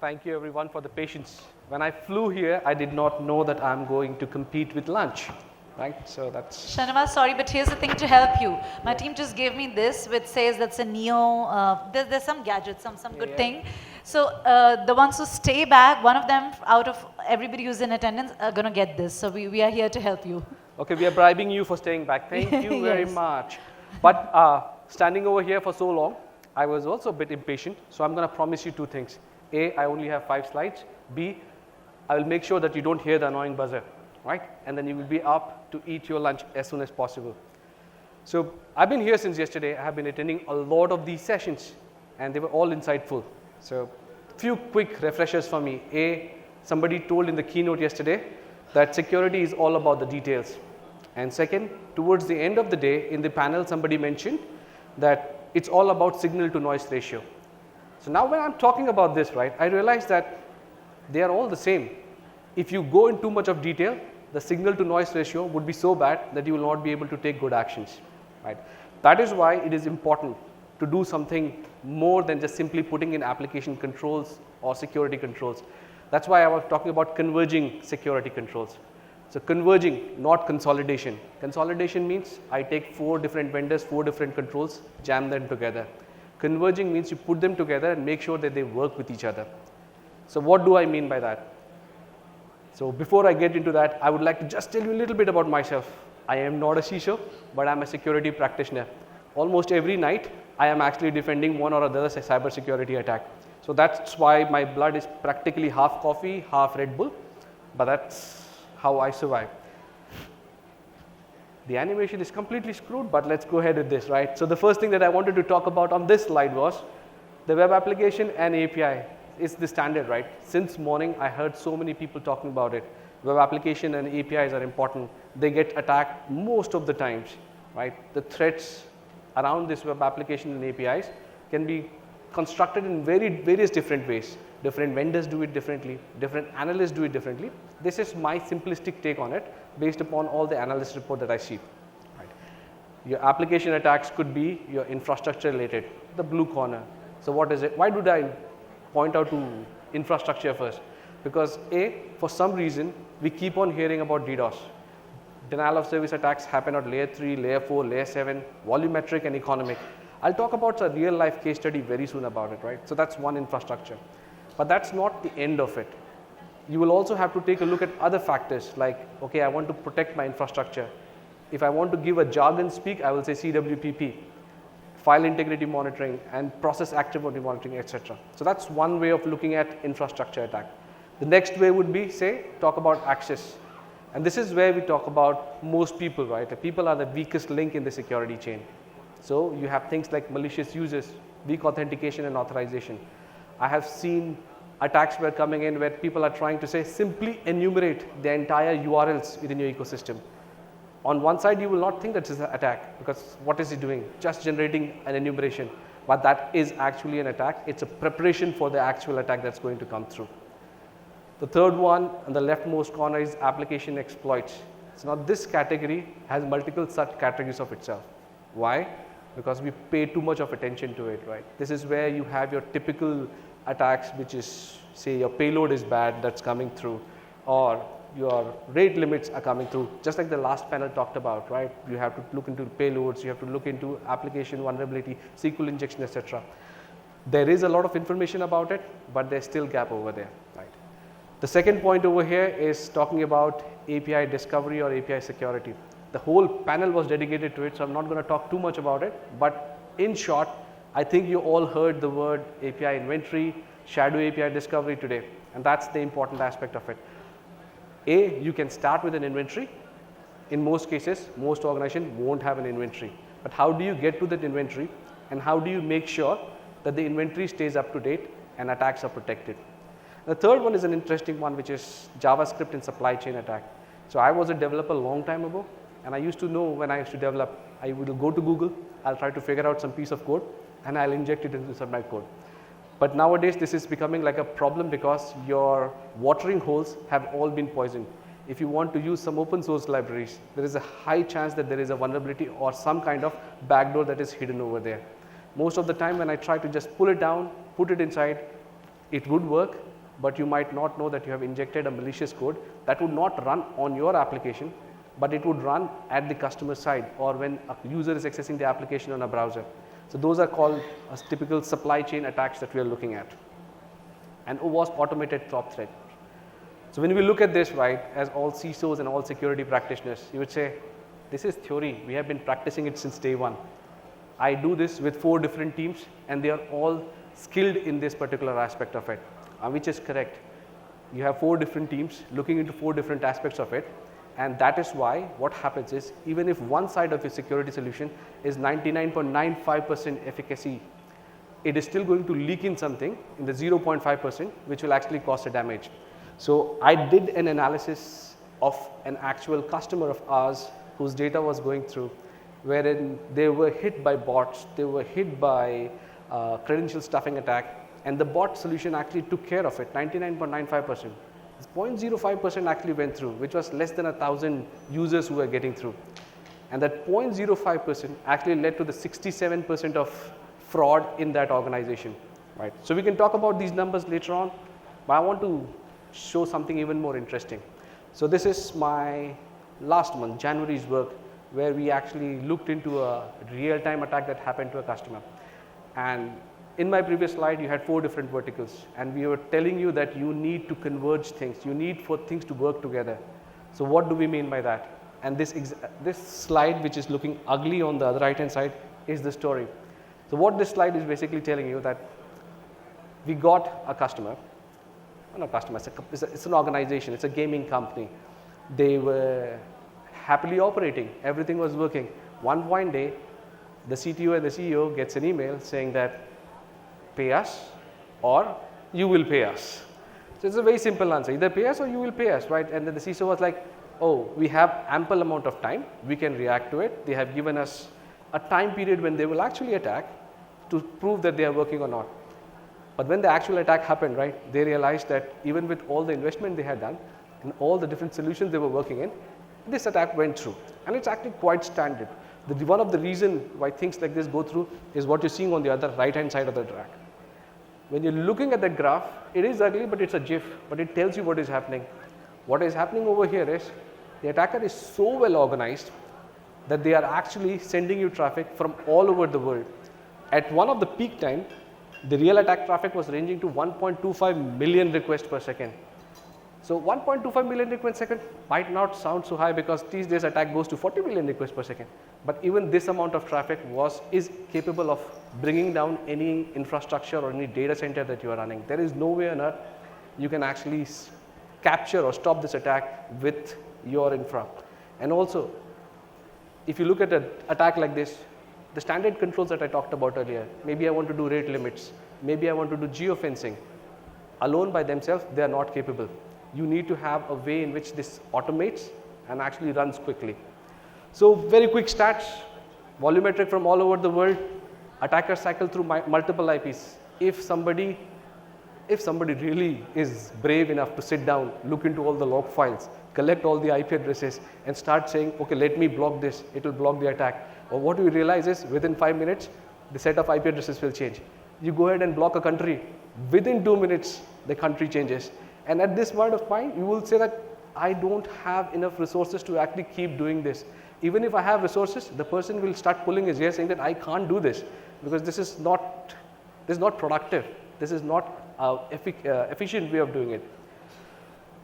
Thank you everyone for the patience. When I flew here, I did not know that I'm going to compete with lunch, right? So that's... Shahnawaz, sorry, but here's the thing to help you. My team just gave me this, which says that's a Neo, there's some gadget, some good thing. So the ones who stay back, one of them out of everybody who's in attendance are going to get this. So we are here to help you. Okay, we are bribing you for staying back. Thank you very much. But standing over here for so long, I was also a bit impatient. So I'm going to promise you two things. A, I only have 5 slides. B, I will make sure that you don't hear the annoying buzzer, right? And then you will be up to eat your lunch as soon as possible. So I've been here since yesterday. I have been attending a lot of these sessions and they were all insightful. So few quick refreshers for me. A, somebody told in the keynote yesterday that security is all about the details. And second, towards the end of the day in the panel, somebody mentioned that it's all about signal to noise ratio. So now when I'm talking about this, right, I realize that they are all the same. If you go in too much of detail, the signal to noise ratio would be so bad that you will not be able to take good actions, right? That is why it is important to do something more than just simply putting in application controls or security controls. That's why I was talking about converging security controls. So converging, not consolidation. Consolidation means I take 4 different vendors, 4 different controls, jam them together. Converging means you put them together and make sure that they work with each other. So what do I mean by that? So before I get into that, I would like to just tell you a little bit about myself. I am not a CISO, but I'm a security practitioner. Almost every night, I am actually defending one or other cyber security attack. So that's why my blood is practically half coffee, half Red Bull, but that's how I survive. The animation is completely screwed, but let's go ahead with this, right? So the first thing that I wanted to talk about on this slide was the web application and API is the standard, right? Since morning, I heard so many people talking about it. Web application and APIs are important. They get attacked most of the times, right? The threats around this web application and APIs can be constructed in various different ways. Different vendors do it differently, different analysts do it differently. This is my simplistic take on it based upon all the analyst report that I see. Right. Your application attacks could be your infrastructure related, the blue corner. So what is it? Why did I point out to infrastructure first? Because A, for some reason, we keep on hearing about DDoS. Denial of service attacks happen at layer 3, layer 4, layer 7, volumetric and economic. I'll talk about a real life case study very soon about it, right? So that's one infrastructure. But that's not the end of it. You will also have to take a look at other factors like, okay, I want to protect my infrastructure. If I want to give a jargon speak, I will say CWPP, file integrity monitoring and process activity monitoring, etc. So that's one way of looking at infrastructure attack. The next way would be, say, talk about access. And this is where we talk about most people, right? The people are the weakest link in the security chain. So you have things like malicious users, weak authentication and authorization. I have seen attacks were coming in where people are trying to say simply enumerate the entire URLs within your ecosystem. On one side, you will not think that is an attack because what is it doing? Just generating an enumeration. But that is actually an attack. It's a preparation for the actual attack that's going to come through. The third one on the leftmost corner is application exploits. So now this category has multiple subcategories of itself. Why? Because we pay too much of attention to it, right? This is where you have your typical attacks, which is, say, your payload is bad, that's coming through, or your rate limits are coming through, just like the last panel talked about, right? You have to look into payloads, you have to look into application vulnerability, SQL injection, etc. There is a lot of information about it, but there's still gap over there, right? The second point over here is talking about API discovery or API security. The whole panel was dedicated to it, so I'm not going to talk too much about it, but in short, I think you all heard the word API inventory, shadow API discovery today, and that's the important aspect of it. A, you can start with an inventory. In most cases, most organizations won't have an inventory. But how do you get to that inventory and how do you make sure that the inventory stays up to date and attacks are protected? The third one is an interesting one, which is JavaScript and supply chain attack. So I was a developer a long time ago, and I used to know when I used to develop, I will go to Google, I'll try to figure out some piece of code, and I'll inject it into some code. But nowadays, this is becoming like a problem because your watering holes have all been poisoned. If you want to use some open source libraries, there is a high chance that there is a vulnerability or some kind of backdoor that is hidden over there. Most of the time when I try to just pull it down, put it inside, it would work, but you might not know that you have injected a malicious code that would not run on your application, but it would run at the customer side or when a user is accessing the application on a browser. So those are called typical supply chain attacks that we are looking at. And OWASP automated top threat. So when we look at this, right, as all CISOs and all security practitioners, you would say, this is theory. We have been practicing it since day one. I do this with 4 different teams and they are all skilled in this particular aspect of it, which is correct. You have 4 different teams looking into 4 different aspects of it, and that is why what happens is even if one side of your security solution is 99.95% efficacy, it is still going to leak in something in the 0.5% which will actually cause a damage. So I did an analysis of an actual customer of ours whose data was going through, wherein they were hit by bots, they were hit by credential stuffing attack, and the bot solution actually took care of it, 99.95%. 0.05% actually went through, which was less than 1,000 users who were getting through. And that 0.05% actually led to the 67% of fraud in that organization, right? So we can talk about these numbers later on, but I want to show something even more interesting. So this is my last month, January's work, where we actually looked into a real-time attack that happened to a customer. And in my previous slide, you had 4 different verticals, and we were telling you that you need to converge things. You need for things to work together. So what do we mean by that? And this slide, which is looking ugly on the other right-hand side, is the story. So what this slide is basically telling you that we got a customer, not a customer, it's an organization, it's a gaming company. They were happily operating, everything was working. One fine day, the CTO and the CEO gets an email saying that pay us or you will pay us. So it's a very simple answer, either pay us or you will pay us, right? And then the CISO was like, oh, we have ample amount of time, we can react to it. They have given us a time period when they will actually attack to prove that they are working or not. But when the actual attack happened, right, they realized that even with all the investment they had done and all the different solutions they were working in, this attack went through. And it's actually quite standard. One of the reasons why things like this go through is what you're seeing on the other right-hand side of the track. When you're looking at that graph, it is ugly, but it's a GIF, but it tells you what is happening. What is happening over here is the attacker is so well organized that they are actually sending you traffic from all over the world. At one of the peak time, the real attack traffic was ranging to 1.25 million requests per second. So 1.25 million requests per second might not sound so high because these days attack goes to 40 million requests per second. But even this amount of traffic is capable of bringing down any infrastructure or any data center that you are running. There is no way on earth you can actually capture or stop this attack with your infra. And also, if you look at an attack like this, the standard controls that I talked about earlier, maybe I want to do rate limits, maybe I want to do geofencing, alone by themselves, they are not capable. You need to have a way in which this automates and actually runs quickly. So very quick stats, volumetric from all over the world, attackers cycle through multiple IPs. If somebody really is brave enough to sit down, look into all the log files, collect all the IP addresses and start saying, okay, let me block this, it will block the attack. Or what we realize is within 5 minutes, the set of IP addresses will change. You go ahead and block a country, within 2 minutes, the country changes. And at this point of time, you will say that I don't have enough resources to actually keep doing this. Even if I have resources, the person will start pulling his hair saying that I can't do this because this is not productive. This is not efficient way of doing it.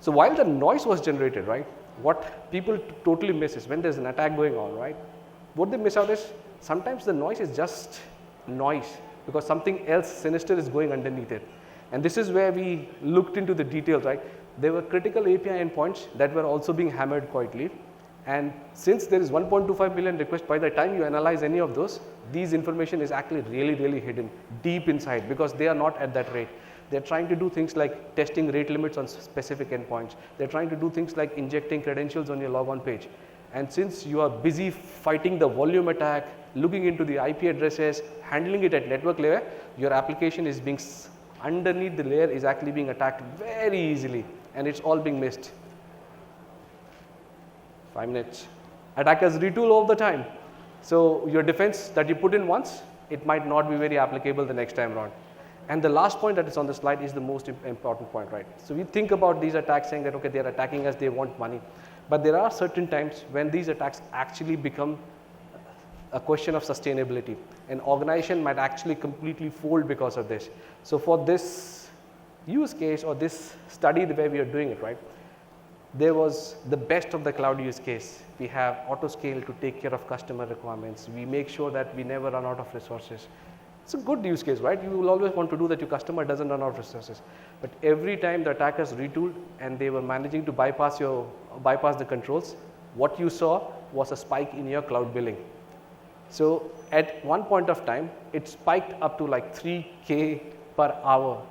So while the noise was generated, right, what people totally miss is when there's an attack going on, right, what they miss out is sometimes the noise is just noise because something else sinister is going underneath it. And this is where we looked into the details, right. There were critical API endpoints that were also being hammered quietly. And since there is 1.25 million requests, by the time you analyze any of those, these information is actually really hidden deep inside because they are not at that rate. They're trying to do things like testing rate limits on specific endpoints. They're trying to do things like injecting credentials on your logon page. And since you are busy fighting the volume attack, looking into the IP addresses, handling it at network layer, your application is being underneath the layer is actually being attacked very easily and it's all being missed. 5 minutes. Attackers retool all the time. So your defense that you put in once, it might not be very applicable the next time around. And the last point that is on the slide is the most important point, right? So we think about these attacks saying that, okay, they're attacking us, they want money. But there are certain times when these attacks actually become a question of sustainability. An organization might actually completely fold because of this. So for this use case or this study, the way we are doing it, right? There was the best of the cloud use case. We have auto scale to take care of customer requirements. We make sure that we never run out of resources. It's a good use case, right? You will always want to do that your customer doesn't run out of resources. But every time the attackers retooled and they were managing to bypass the controls, what you saw was a spike in your cloud billing. So at one point of time, it spiked up to like 3K per hour.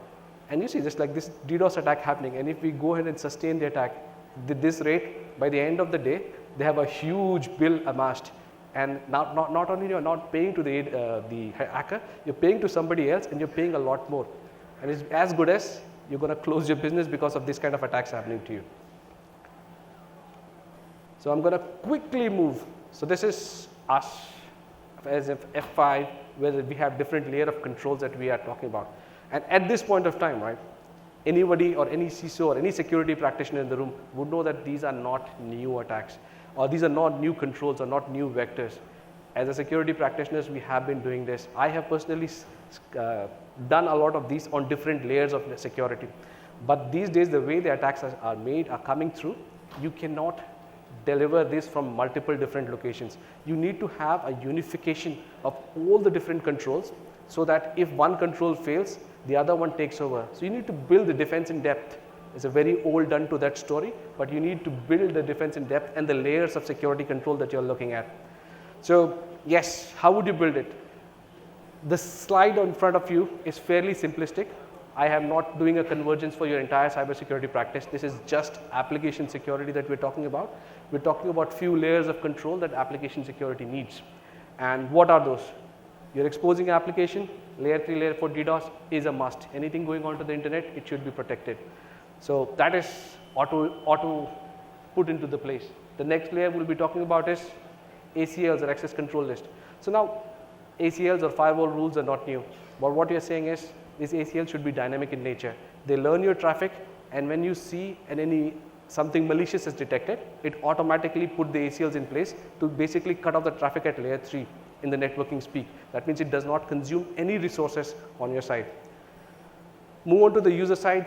And you see just like this DDoS attack happening. And if we go ahead and sustain the attack at this rate, by the end of the day, they have a huge bill amassed. And not only you're not paying to the hacker, you're paying to somebody else and you're paying a lot more. And it's as good as you're going to close your business because of this kind of attacks happening to you. So I'm going to quickly move. So this is us as if F5, where we have different layer of controls that we are talking about. And at this point of time, right, anybody or any CISO or any security practitioner in the room would know that these are not new attacks. Or these are not new controls or not new vectors. As a security practitioners, we have been doing this. I have personally done a lot of these on different layers of security. But these days, the way the attacks are coming through, you cannot deliver this from multiple different locations. You need to have a unification of all the different controls so that if one control fails, the other one takes over. So you need to build the defense in depth. It's a very old done to that story, but you need to build the defense in depth and the layers of security control that you're looking at. So yes, how would you build it? The slide in front of you is fairly simplistic. I am not doing a convergence for your entire cybersecurity practice. This is just application security that we're talking about. We're talking about few layers of control that application security needs. And what are those? You're exposing application, layer 3, layer 4 DDoS is a must. Anything going onto the internet, it should be protected. So that is auto put into the place. The next layer we'll be talking about is ACLs or access control list. So now ACLs or firewall rules are not new. But what you're saying is these ACLs should be dynamic in nature. They learn your traffic, and when you see something malicious is detected, it automatically put the ACLs in place to basically cut off the traffic at layer 3 in the networking speak. That means it does not consume any resources on your side. Move on to the user side.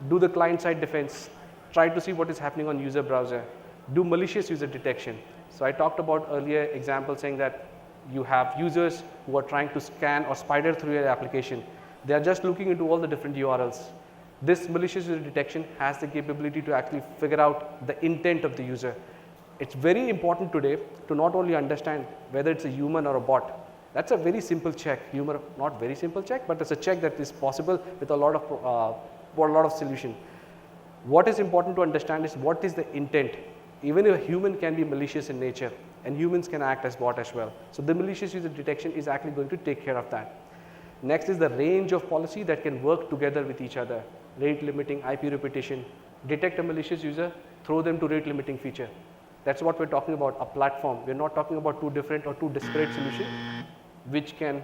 Do the client-side defense. Try to see what is happening on user browser. Do malicious user detection. So I talked about earlier example saying that you have users who are trying to scan or spider through your application. They are just looking into all the different URLs. This malicious user detection has the capability to actually figure out the intent of the user. It's very important today to not only understand whether it's a human or a bot. That's a very simple check. Not very simple check, but it's a check that is possible with a lot of solution. What is important to understand is what is the intent. Even a human can be malicious in nature, and humans can act as bot as well. So the malicious user detection is actually going to take care of that. Next is the range of policy that can work together with each other. Rate limiting, IP repetition. Detect a malicious user, throw them to rate limiting feature. That's what we're talking about, a platform. We're not talking about two different or two disparate solutions which can,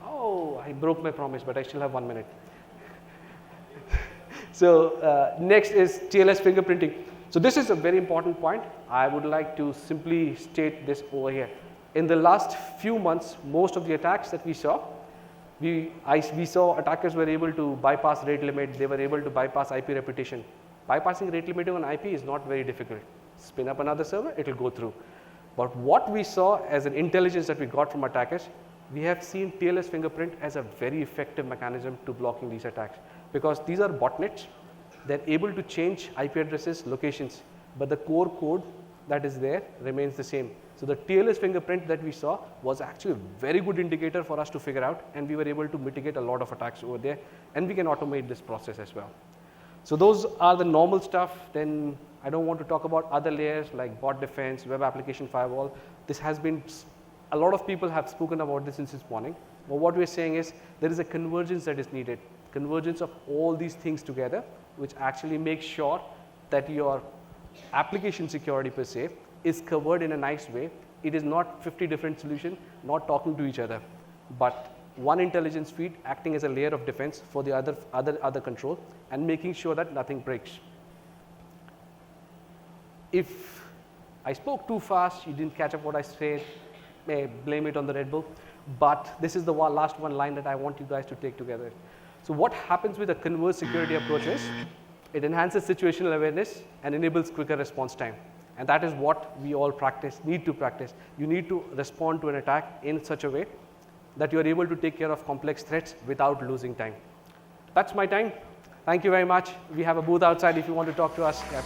oh, I broke my promise, but I still have 1 minute. So next is TLS fingerprinting. So this is a very important point. I would like to simply state this over here. In the last few months, most of the attacks that we saw, we saw attackers were able to bypass rate limit. They were able to bypass IP repetition. Bypassing rate limiting on IP is not very difficult. Spin up another server, it will go through. But what we saw as an intelligence that we got from attackers, we have seen TLS fingerprint as a very effective mechanism to blocking these attacks, because these are botnets. They're able to change IP addresses, locations, but the core code that is there remains the same. So the TLS fingerprint that we saw was actually a very good indicator for us to figure out, and we were able to mitigate a lot of attacks over there, and we can automate this process as well. So those are the normal stuff. Then I don't want to talk about other layers like bot defense, web application firewall. This has been, a lot of people have spoken about this since this morning. But what we're saying is there is a convergence that is needed. Convergence of all these things together, which actually makes sure that your application security per se is covered in a nice way. It is not 50 different solutions not talking to each other, but one intelligence feed acting as a layer of defense for the other control and making sure that nothing breaks. If I spoke too fast, you didn't catch up what I said, may blame it on the Red Bull, but this is the last one line that I want you guys to take together. So what happens with a converged security approach is, it enhances situational awareness and enables quicker response time. And that is what we all need to practice. You need to respond to an attack in such a way that you are able to take care of complex threats without losing time. That's my time. Thank you very much. We have a booth outside if you want to talk to us. Yeah.